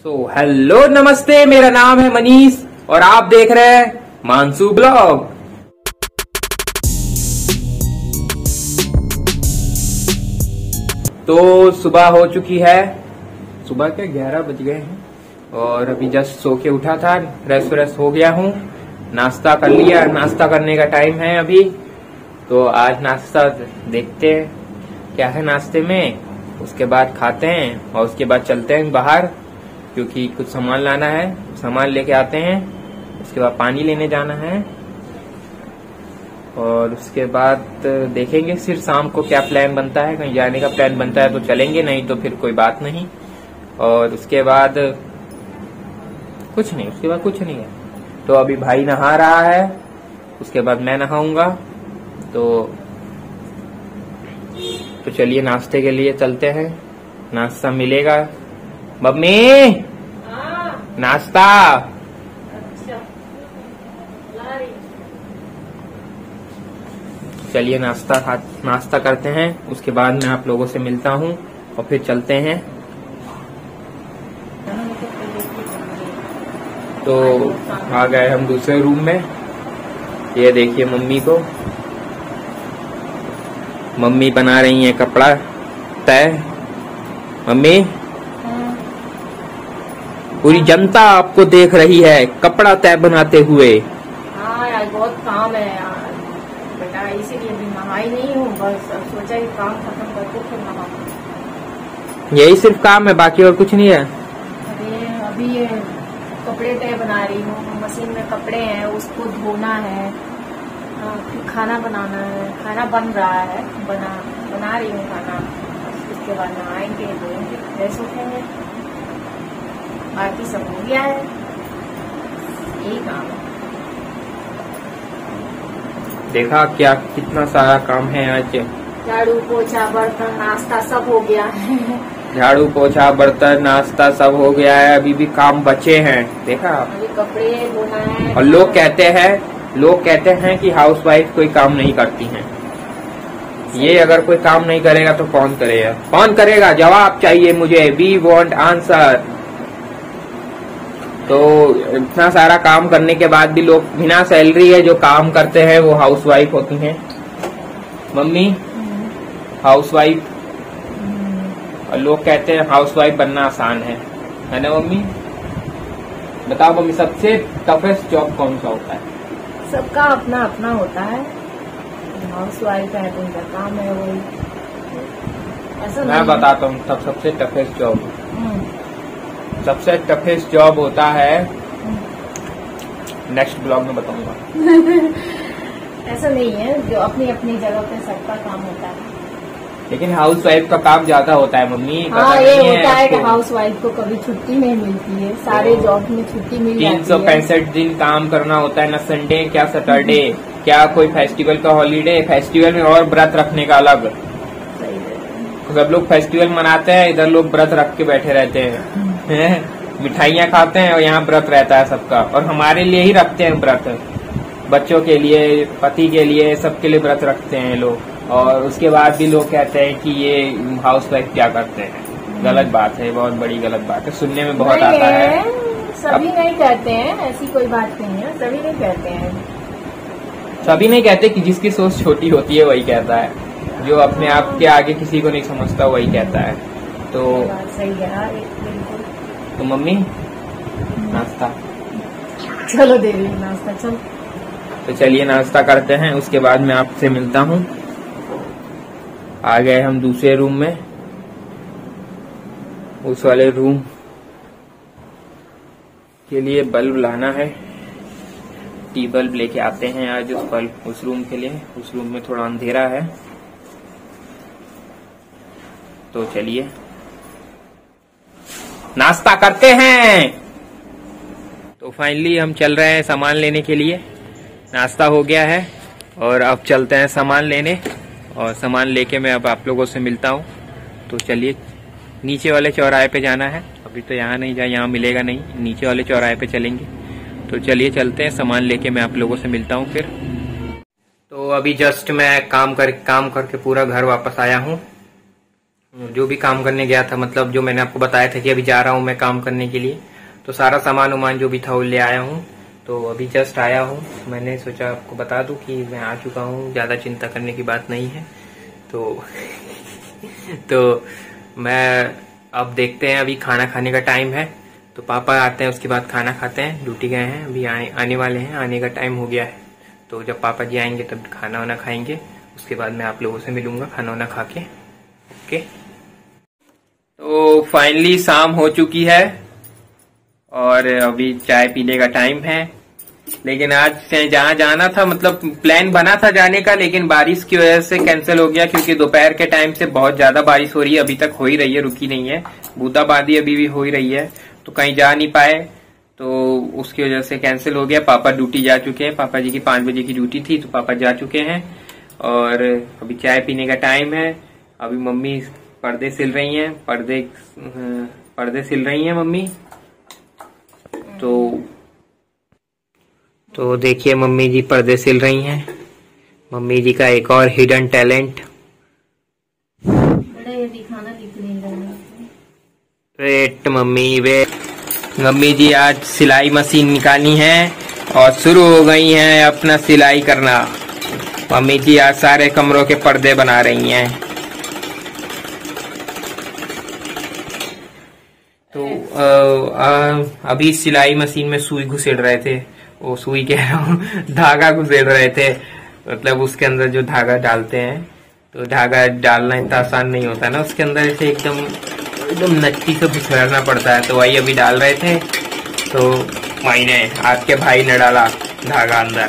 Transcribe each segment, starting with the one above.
Hello नमस्ते, मेरा नाम है मनीष और आप देख रहे हैं मानसू ब्लॉग। तो सुबह हो चुकी है, सुबह के 11 बज गए हैं और अभी जस्ट सो के उठा था, फ्रेश हो गया हूँ, नाश्ता कर लिया। नाश्ता करने का टाइम है अभी, तो आज नाश्ता देखते हैं क्या है नाश्ते में, उसके बाद खाते हैं और उसके बाद चलते हैं बाहर, क्योंकि कुछ सामान लाना है, सामान लेके आते हैं। उसके बाद पानी लेने जाना है और उसके बाद देखेंगे फिर शाम को क्या प्लान बनता है। कहीं जाने का प्लान बनता है तो चलेंगे, नहीं तो फिर कोई बात नहीं। और उसके बाद कुछ नहीं, है। तो अभी भाई नहा रहा है, उसके बाद मैं नहाऊंगा। तो चलिए नाश्ते के लिए चलते हैं, नाश्ता मिलेगा। मम्मी नाश्ता। अच्छा, चलिए नाश्ता करते हैं, उसके बाद मैं आप लोगों से मिलता हूँ और फिर चलते हैं। तो आ गए हम दूसरे रूम में। ये देखिए मम्मी को, मम्मी बना रही है कपड़ा तय। मम्मी, पूरी जनता आपको देख रही है कपड़ा तय बनाते हुए। हाँ यार, बहुत काम है यार बेटा, इसीलिए अभी नहाई नहीं हूँ। बस अब सोचा कि काम खत्म करके फिर नहाऊंगी। यही सिर्फ काम है, बाकी और कुछ नहीं है? अभी ये कपड़े तय बना रही हूँ, मशीन में कपड़े हैं, उसको धोना है, फिर खाना बनाना है। खाना बन रहा है, बना रही हूँ खाना। उसके बाद नहाएंगे, धोएंगे, फ्रेश उठेंगे, बाकी सब हो गया है, यही काम है। देखा क्या कितना सारा काम है आज। झाड़ू पोछा बर्तन नाश्ता सब हो गया है। झाड़ू पोछा बर्तन नाश्ता सब हो गया है, अभी भी काम बचे हैं। देखा, अभी कपड़े धोना है। और लोग कहते हैं कि हाउसवाइफ कोई काम नहीं करती हैं। ये अगर कोई काम नहीं करेगा तो कौन करेगा? जवाब चाहिए मुझे, वी वांट आंसर। तो इतना सारा काम करने के बाद भी लोग बिना सैलरी है जो काम करते हैं वो हाउसवाइफ होती हैं। मम्मी हाउसवाइफ, और लोग कहते हैं हाउसवाइफ बनना आसान है ना मम्मी? बताओ मम्मी, सबसे टफेस्ट जॉब कौन सा होता है? सबका अपना अपना होता है। हाउस वाइफ है तो उनका काम है वही, ऐसा मैं बताता हूँ तब सबसे टफेस्ट जॉब। सबसे टफेस्ट जॉब होता है, नेक्स्ट ब्लॉग में बताऊंगा। ऐसा नहीं है, जो अपनी अपनी जगह पे सबका काम होता है, लेकिन हाउसवाइफ का काम ज्यादा होता है मम्मी। हाँ, ये होता है कि हाउस वाइफ को कभी छुट्टी नहीं मिलती है, सारे जॉब में छुट्टी मिल जाती है। 365 दिन काम करना होता है, ना संडे क्या सैटरडे क्या कोई फेस्टिवल का हॉलीडे। फेस्टिवल में और व्रत रखने का अलग। सब लोग फेस्टिवल मनाते हैं, इधर लोग व्रत रख के बैठे रहते हैं, मिठाइयाँ खाते हैं, और यहाँ व्रत रहता है सबका। और हमारे लिए ही रखते हैं व्रत, बच्चों के लिए, पति के लिए, सबके लिए व्रत रखते हैं लोग। और उसके बाद भी लोग कहते हैं कि ये हाउसवाइफ क्या करते हैं। गलत बात है, बहुत बड़ी गलत बात है, सुनने में बहुत आता है। सभी नहीं कहते हैं, ऐसी कोई बात नहीं है, सभी नहीं कहते हैं। सभी नहीं कहते, कि जिसकी सोच छोटी होती है वही कहता है, जो अपने आप के आगे किसी को नहीं समझता वही कहता है। तो सही है बिल्कुल। तो मम्मी नाश्ता, चलो दे रही हूँ नाश्ता, चलो। तो चलिए नाश्ता करते हैं, उसके बाद मैं आपसे मिलता हूँ। आ गए हम दूसरे रूम में, उस वाले रूम के लिए बल्ब लाना है, टी बल्ब लेके आते हैं आज उस रूम के लिए। उस रूम में थोड़ा अंधेरा है, तो चलिए नाश्ता करते हैं। तो फाइनली हम चल रहे हैं सामान लेने के लिए। नाश्ता हो गया है और अब चलते हैं सामान लेने, और सामान लेके मैं अब आप लोगों से मिलता हूँ। तो चलिए, नीचे वाले चौराहे पे जाना है, अभी तो यहाँ नहीं जाए, यहाँ मिलेगा नहीं, नीचे वाले चौराहे पे चलेंगे। तो चलिए चलते हैं, सामान लेके मैं आप लोगों से मिलता हूँ फिर। तो अभी जस्ट मैं काम करके पूरा घर वापस आया हूँ। जो भी काम करने गया था, मतलब जो मैंने आपको बताया था कि अभी जा रहा हूँ मैं काम करने के लिए, तो सारा सामान उमान जो भी था वो ले आया हूँ। तो अभी जस्ट आया हूँ, मैंने सोचा आपको बता दूं कि मैं आ चुका हूँ, ज़्यादा चिंता करने की बात नहीं है। तो मैं अब देखते हैं, अभी खाना खाने का टाइम है, तो पापा आते हैं उसके बाद खाना खाते हैं। ड्यूटी गए हैं, अभी आने वाले हैं, आने का टाइम हो गया है। तो जब पापा जी आएंगे तब खाना वाना खाएंगे, उसके बाद मैं आप लोगों से मिलूंगा खाना वाना खा के। ओके, तो फाइनली शाम हो चुकी है और अभी चाय पीने का टाइम है। लेकिन आज से जहाँ जाना था, मतलब प्लान बना था जाने का, लेकिन बारिश की वजह से कैंसिल हो गया, क्योंकि दोपहर के टाइम से बहुत ज्यादा बारिश हो रही है, अभी तक हो ही रही है, रुकी नहीं है, बूंदाबांदी अभी भी हो ही रही है, तो कहीं जा नहीं पाए, तो उसकी वजह से कैंसिल हो गया। पापा ड्यूटी जा चुके हैं, पापा जी की 5 बजे की ड्यूटी थी, तो पापा जा चुके हैं और अभी चाय पीने का टाइम है। अभी मम्मी पर्दे सिल रही हैं, पर्दे सिल रही हैं मम्मी। तो देखिए मम्मी जी पर्दे सिल रही हैं, मम्मी जी का एक और hidden talent. Wait mummy wait, mummy ji आज सिलाई मशीन निकाली है और शुरू हो गई हैं अपना सिलाई करना। मम्मी जी आज सारे कमरों के पर्दे बना रही हैं। तो अभी सिलाई मशीन में सुई घुसेड़ रहे थे, वो सुई कह रहा हूँ, धागा घुसेड़ रहे थे, मतलब उसके अंदर जो धागा डालते हैं, तो धागा डालना इतना आसान नहीं होता ना, उसके अंदर ऐसे एकदम नच्ची से घुसेड़ना पड़ता है। तो वही अभी डाल रहे थे, तो मैंने आपके भाई ने डाला धागा अंदर,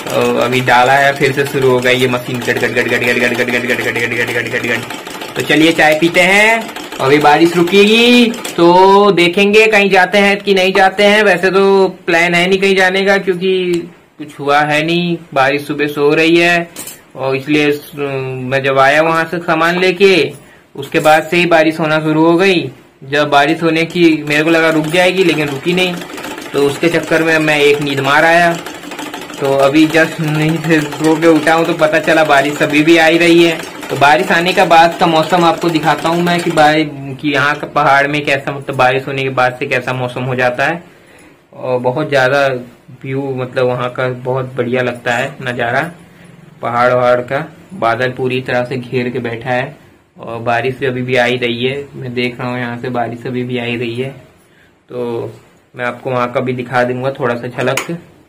तो अभी डाला है, फिर से शुरू हो गई ये मशीन गट गट गट गट गट गट गट गट गट गट गट गट गट गट गट। तो चलिए चाय पीते हैं, अभी बारिश रुकेगी तो देखेंगे कहीं जाते हैं कि नहीं जाते हैं। वैसे तो प्लान है नहीं कहीं जाने का, क्योंकि कुछ हुआ है नहीं, बारिश सुबह से हो रही है, और इसलिए मैं जब आया वहां से सामान लेके, उसके बाद से ही बारिश होना शुरू हो गई। जब बारिश होने की मेरे को लगा रुक जाएगी, लेकिन रुकी नहीं, तो उसके चक्कर में मैं एक नींद मार आया। तो अभी जस्ट नींद से सो के उठा हूँ तो पता चला बारिश अभी भी आ ही रही है। तो बारिश आने का बाद का मौसम आपको दिखाता हूँ मैं कि यहाँ का पहाड़ में कैसा, मतलब बारिश होने के बाद से कैसा मौसम हो जाता है। और बहुत ज्यादा व्यू, मतलब वहाँ का बहुत बढ़िया लगता है नज़ारा, पहाड़ वहाड़ का। बादल पूरी तरह से घेर के बैठा है और बारिश भी अभी भी आ ही रही है, मैं देख रहा हूँ यहाँ से बारिश अभी भी आ ही रही है। तो मैं आपको वहाँ का भी दिखा दूंगा थोड़ा सा झलक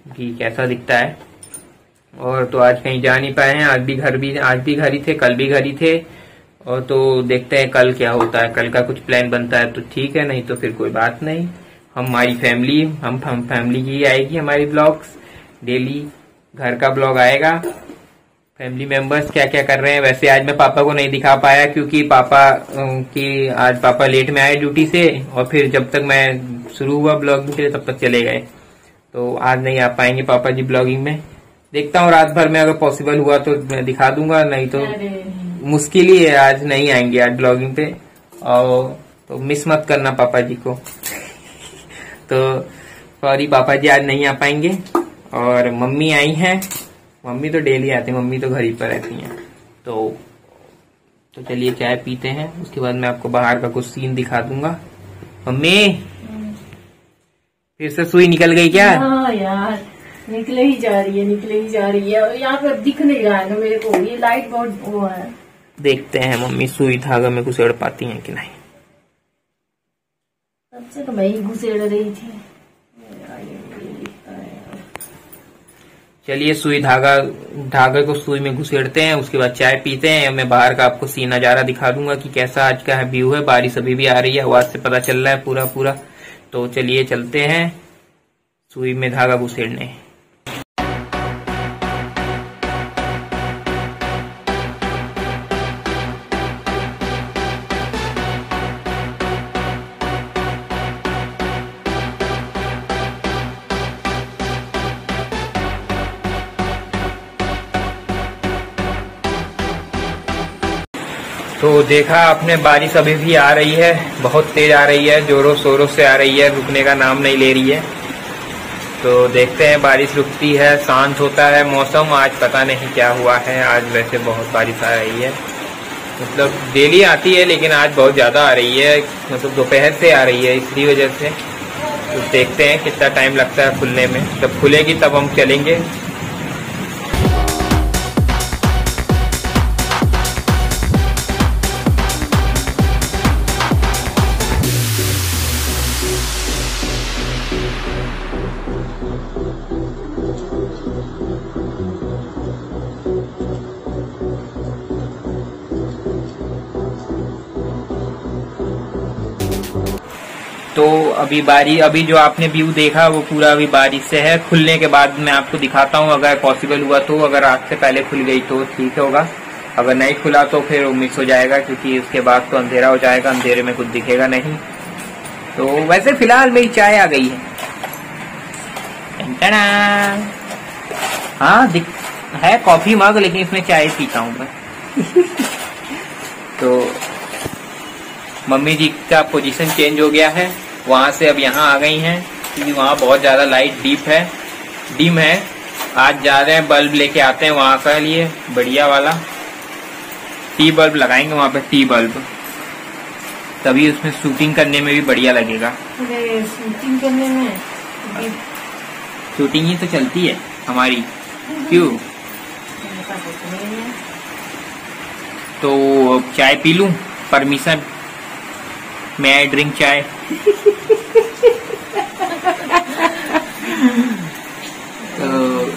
कि कैसा दिखता है। और तो आज कहीं जा नहीं पाए हैं, आज भी घर ही थे, कल भी घर ही थे, और तो देखते हैं कल क्या होता है। कल का कुछ प्लान बनता है तो ठीक है, नहीं तो फिर कोई बात नहीं। हमारी फैमिली हम फैमिली की आएगी, हमारी ब्लॉग्स डेली, घर का ब्लॉग आएगा, फैमिली मेंबर्स क्या क्या कर रहे हैं। वैसे आज मैं पापा को नहीं दिखा पाया, क्योंकि आज पापा लेट में आए ड्यूटी से, और फिर जब तक मैं शुरू हुआ ब्लॉगिंग के लिए तब तक चले गए, तो आज नहीं आ पाएंगे पापा जी ब्लॉगिंग में। देखता हूँ रात भर में अगर पॉसिबल हुआ तो मैं दिखा दूंगा, नहीं तो मुश्किल ही है, आज नहीं आएंगे आज ब्लॉगिंग पे। और तो मिस मत करना पापा जी को। तो सॉरी पापा जी आज नहीं आ पाएंगे। और मम्मी आई हैं, मम्मी तो डेली आती है, मम्मी तो घर ही पर रहती हैं। तो चलिए चाय पीते हैं, उसके बाद मैं आपको बाहर का कुछ सीन दिखा दूंगा। मम्मी फिर से सुई निकल गई क्या? हाँ यार, निकले ही जा रही है। यहाँ पर दिख नहीं रहा है ना मेरे को, ये लाइट बहुत वो है। देखते हैं मम्मी सुई धागा में घुसेड़ पाती हैं कि नहीं। सबसे तो मैं ही घुसेड़ रही थी। चलिए सुई धागे को सुई में घुसेड़ते हैं, उसके बाद चाय पीते हैं। मैं बाहर का आपको सीन नजारा दिखा दूंगा कि कैसा आज का व्यू है। बारिश अभी भी आ रही है, आवाज से पता चल रहा है पूरा। तो चलिए चलते हैं सुई में धागा घुसेड़ने। तो देखा आपने, बारिश अभी भी आ रही है, बहुत तेज आ रही है, जोरों शोरों से आ रही है, रुकने का नाम नहीं ले रही है। तो देखते हैं बारिश रुकती है, शांत होता है मौसम। आज पता नहीं क्या हुआ है, आज वैसे बहुत बारिश आ रही है। मतलब डेली आती है, लेकिन आज बहुत ज्यादा आ रही है, मतलब दोपहर से आ रही है, इसी वजह से। तो देखते हैं कितना टाइम लगता है खुलने में। जब खुलेगी तब हम चलेंगे। तो अभी जो आपने व्यू देखा वो पूरा अभी बारिश से है। खुलने के बाद मैं आपको दिखाता हूँ, अगर पॉसिबल हुआ तो। अगर रात से पहले खुल गई तो ठीक होगा, अगर नहीं खुला तो फिर मिस हो जाएगा, क्योंकि उसके बाद तो अंधेरा हो जाएगा, अंधेरे में कुछ दिखेगा नहीं। तो वैसे फिलहाल मेरी चाय आ गई है। हाँ है कॉफी मग, लेकिन इसमें चाय पीता हूँ मैं। तो मम्मी जी का पोजीशन चेंज हो गया है, वहां से अब यहाँ आ गई हैं, क्योंकि वहाँ बहुत ज्यादा लाइट डिम है। आज जा रहे हैं, बल्ब लेके आते हैं वहां का लिए, बढ़िया वाला टी बल्ब लगाएंगे वहां पे, टी बल्ब, तभी उसमें शूटिंग करने में भी बढ़िया लगेगा। शूटिंग करने में शूटिंग ही तो चलती है हमारी, क्यों? तो चाय पी लूं, परमिशन, मैं आई ड्रिंक चाय। तो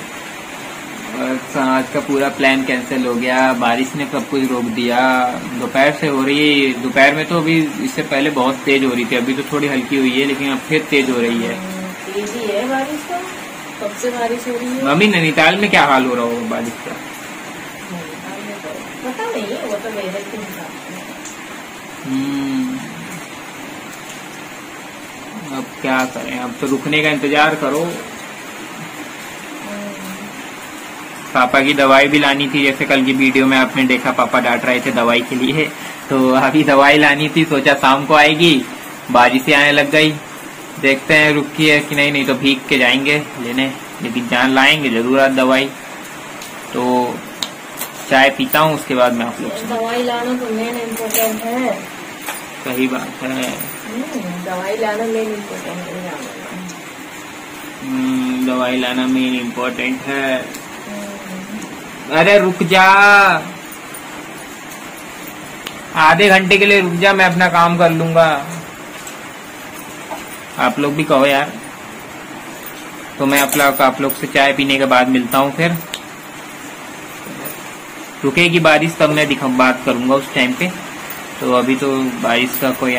आज का पूरा प्लान कैंसिल हो गया, बारिश ने सब कुछ रोक दिया। दोपहर से हो रही है, दोपहर में तो अभी इससे पहले बहुत तेज हो रही थी, अभी तो थोड़ी हल्की हुई है, लेकिन अब फिर तेज हो रही है। तेज ही है बारिश तो, कब से बारिश हो रही है। मम्मी नैनीताल में क्या हाल हो रहा होगा बारिश का? पता नहीं, वो तो वेदर के हिसाब से। अब क्या करें, अब तो रुकने का इंतजार करो। पापा की दवाई भी लानी थी, जैसे कल की वीडियो में आपने देखा, पापा डांट रहे थे दवाई के लिए। तो अभी दवाई लानी थी, सोचा शाम को आएगी, बारिश आने लग गई। देखते हैं रुकी है कि नहीं तो भीग के जाएंगे लेने, लेकिन जान लाएंगे जरूर आज दवाई। तो चाय पीता हूँ, उसके बाद मैं आप लोग से। दवाई लाना तो मेन इम्पोर्टेंट है। सही बात है, दवाई लाना मेन इम्पोर्टेंट है। दवाई लाना मेन इम्पोर्टेंट है। अरे रुक जा, आधे घंटे के लिए रुक जा, मैं अपना काम कर लूंगा। आप लोग भी कहो यार। तो मैं आप लोग से चाय पीने के बाद मिलता हूँ। फिर रुकेगी बारिश तब मैं बात करूंगा उस टाइम पे। तो अभी तो बारिश का कोई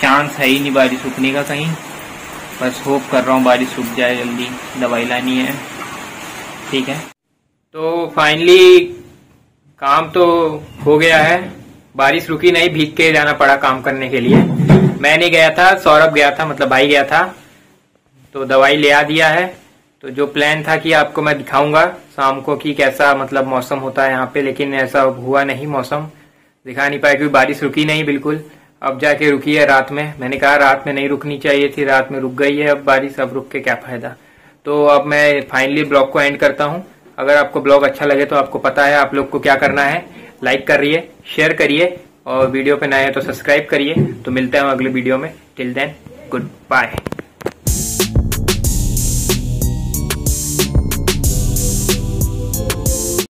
चांस है ही नहीं बारिश रुकने का कहीं। बस होप कर रहा हूँ बारिश रुक जाए जल्दी, दवाई लानी है। ठीक है, तो फाइनली काम तो हो गया है। बारिश रुकी नहीं, भीग के जाना पड़ा काम करने के लिए। मैं नहीं गया था, सौरभ गया था, मतलब भाई गया था। तो दवाई ले आ दिया है। तो जो प्लान था कि आपको मैं दिखाऊंगा शाम को कि कैसा मतलब मौसम होता है यहाँ पे, लेकिन ऐसा हुआ नहीं, मौसम दिखा नहीं पाया क्योंकि बारिश रुकी नहीं बिल्कुल। अब जाके रुकी है रात में। मैंने कहा रात में नहीं रुकनी चाहिए थी, रात में रुक गई है अब बारिश, अब रुक के क्या फायदा। तो अब मैं फाइनली ब्लॉग को एंड करता हूँ। अगर आपको ब्लॉग अच्छा लगे तो आपको पता है आप लोग को क्या करना है, लाइक करिए, शेयर करिए, और वीडियो पे नए हैं तो सब्सक्राइब करिए। तो मिलते हैं अगले वीडियो में। Till then, good bye.